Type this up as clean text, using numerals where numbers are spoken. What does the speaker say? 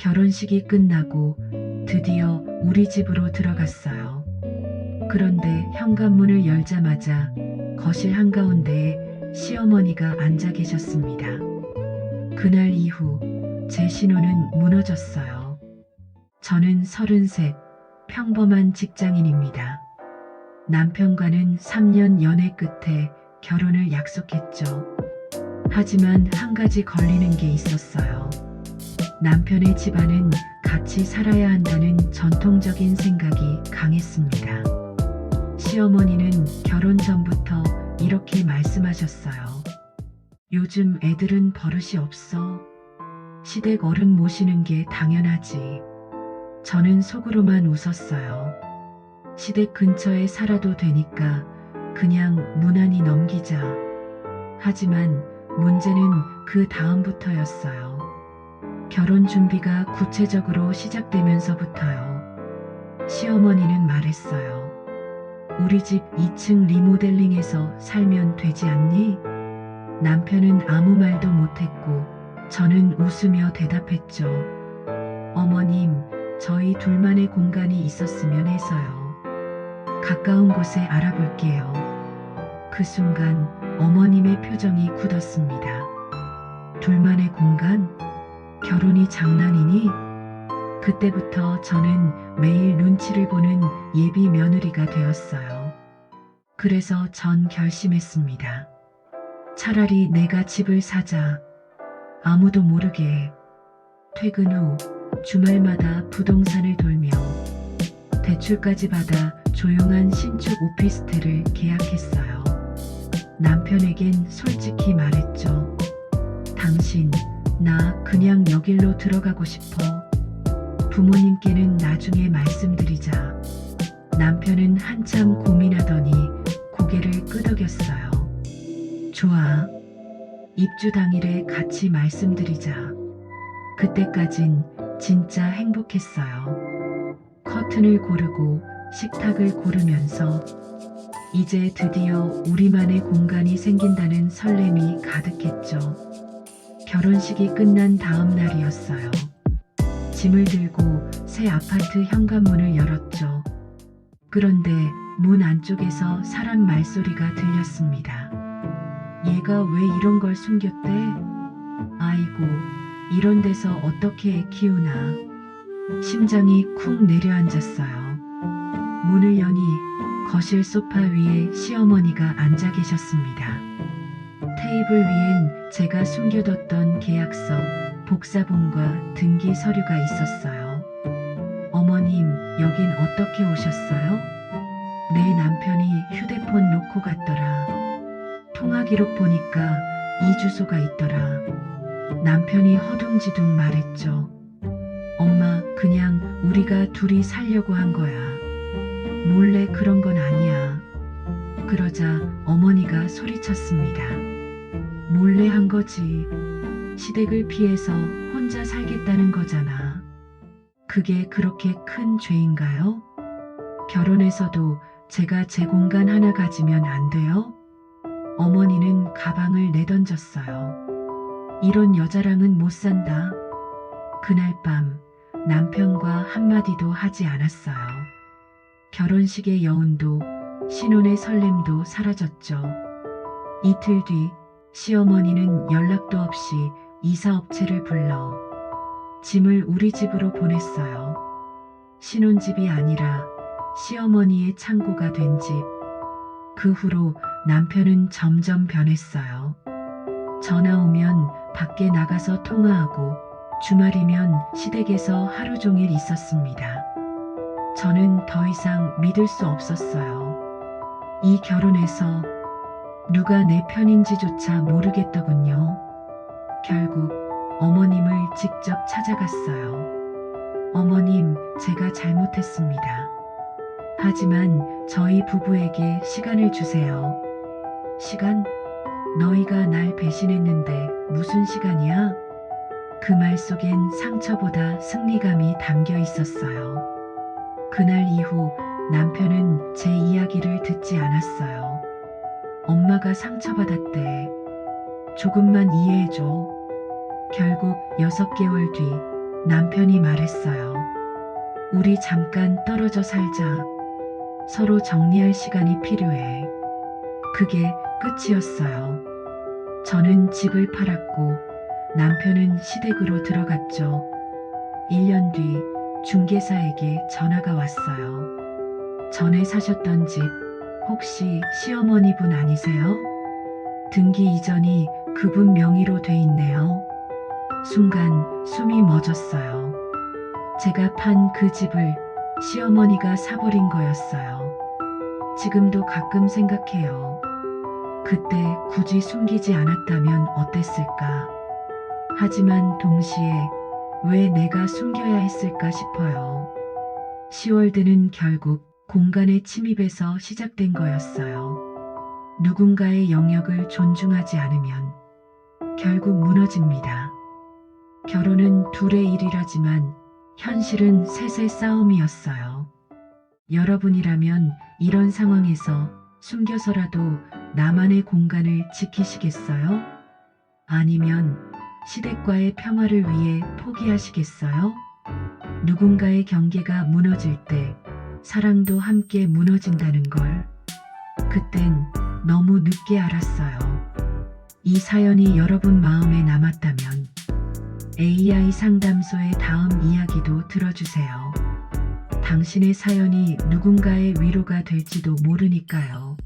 결혼식이 끝나고 드디어 우리 집으로 들어갔어요. 그런데 현관문을 열자마자 거실 한가운데에 시어머니가 앉아 계셨습니다. 그날 이후 제 신혼은 무너졌어요. 저는 33, 평범한 직장인입니다. 남편과는 3년 연애 끝에 결혼을 약속했죠. 하지만 한 가지 걸리는 게 있었어요. 남편의 집안은 같이 살아야 한다는 전통적인 생각이 강했습니다. 시어머니는 결혼 전부터 이렇게 말씀하셨어요. 요즘 애들은 버릇이 없어. 시댁 어른 모시는 게 당연하지. 저는 속으로만 웃었어요. 시댁 근처에 살아도 되니까 그냥 무난히 넘기자. 하지만 문제는 그 다음부터였어요. 결혼 준비가 구체적으로 시작되면서부터요. 시어머니는 말했어요. 우리 집 2층 리모델링해서 살면 되지 않니? 남편은 아무 말도 못했고 저는 웃으며 대답했죠. 어머님, 저희 둘만의 공간이 있었으면 해서요. 가까운 곳에 알아볼게요. 그 순간 어머님의 표정이 굳었습니다. 둘만의 공간? 결혼이 장난이니? 그때부터 저는 매일 눈치를 보는 예비 며느리가 되었어요. 그래서 전 결심했습니다. 차라리 내가 집을 사자. 아무도 모르게. 퇴근 후 주말마다 부동산을 돌며 대출까지 받아 조용한 신축 오피스텔을 계약했어요. 남편에겐 솔직히 말했죠. 당신, 나 그냥 여길로 들어가고 싶어. 부모님께는 나중에 말씀드리자. 남편은 한참 고민하더니 고개를 끄덕였어요. 좋아. 입주 당일에 같이 말씀드리자. 그때까진 진짜 행복했어요. 커튼을 고르고 식탁을 고르면서 이제 드디어 우리만의 공간이 생긴다는 설렘이 가득했죠. 결혼식이 끝난 다음 날이었어요. 짐을 들고 새 아파트 현관문을 열었죠. 그런데 문 안쪽에서 사람 말소리가 들렸습니다. 얘가 왜 이런 걸 숨겼대? 아이고, 이런 데서 어떻게 애 키우나. 심장이 쿵 내려앉았어요. 문을 여니 거실 소파 위에 시어머니가 앉아 계셨습니다. 테이블 위엔 제가 숨겨뒀던 계약서, 복사본과 등기 서류가 있었어요. 어머님, 여긴 어떻게 오셨어요? 내 남편이 휴대폰 놓고 갔더라. 통화 기록 보니까 이 주소가 있더라. 남편이 허둥지둥 말했죠. 엄마, 그냥 우리가 둘이 살려고 한 거야. 몰래 그런 건 아니야. 그러자 어머니가 소리쳤습니다. 몰래 한 거지. 시댁을 피해서 혼자 살겠다는 거잖아. 그게 그렇게 큰 죄인가요? 결혼해서도 제가 제 공간 하나 가지면 안 돼요? 어머니는 가방을 내던졌어요. 이런 여자랑은 못 산다. 그날 밤 남편과 한마디도 하지 않았어요. 결혼식의 여운도 신혼의 설렘도 사라졌죠. 이틀 뒤 시어머니는 연락도 없이 이사업체를 불러 짐을 우리 집으로 보냈어요. 신혼집이 아니라 시어머니의 창고가 된 집. 그 후로 남편은 점점 변했어요. 전화 오면 밖에 나가서 통화하고 주말이면 시댁에서 하루 종일 있었습니다. 저는 더 이상 믿을 수 없었어요. 이 결혼에서 누가 내 편인지조차 모르겠더군요. 결국 어머님을 직접 찾아갔어요. 어머님, 제가 잘못했습니다. 하지만 저희 부부에게 시간을 주세요. 시간? 너희가 날 배신했는데 무슨 시간이야? 그 말 속엔 상처보다 승리감이 담겨 있었어요. 그날 이후 남편은 제 이야기를 듣지 않았어요. 엄마가 상처받았대. 조금만 이해해줘. 결국 6개월 뒤 남편이 말했어요. 우리 잠깐 떨어져 살자. 서로 정리할 시간이 필요해. 그게 끝이었어요. 저는 집을 팔았고 남편은 시댁으로 들어갔죠. 1년 뒤 중개사에게 전화가 왔어요. 전에 사셨던 집 혹시 시어머니 분 아니세요? 등기 이전이 그분 명의로 돼 있네요. 순간 숨이 멎었어요. 제가 판 그 집을 시어머니가 사버린 거였어요. 지금도 가끔 생각해요. 그때 굳이 숨기지 않았다면 어땠을까? 하지만 동시에 왜 내가 숨겨야 했을까 싶어요. 시월드는 결국 공간의 침입에서 시작된 거였어요. 누군가의 영역을 존중하지 않으면 결국 무너집니다. 결혼은 둘의 일이라지만 현실은 셋의 싸움이었어요. 여러분이라면 이런 상황에서 숨겨서라도 나만의 공간을 지키시겠어요? 아니면 시댁과의 평화를 위해 포기하시겠어요? 누군가의 경계가 무너질 때 사랑도 함께 무너진다는 걸 그땐 너무 늦게 알았어요. 이 사연이 여러분 마음에 남았다면 AI 상담소의 다음 이야기도 들어주세요. 당신의 사연이 누군가의 위로가 될지도 모르니까요.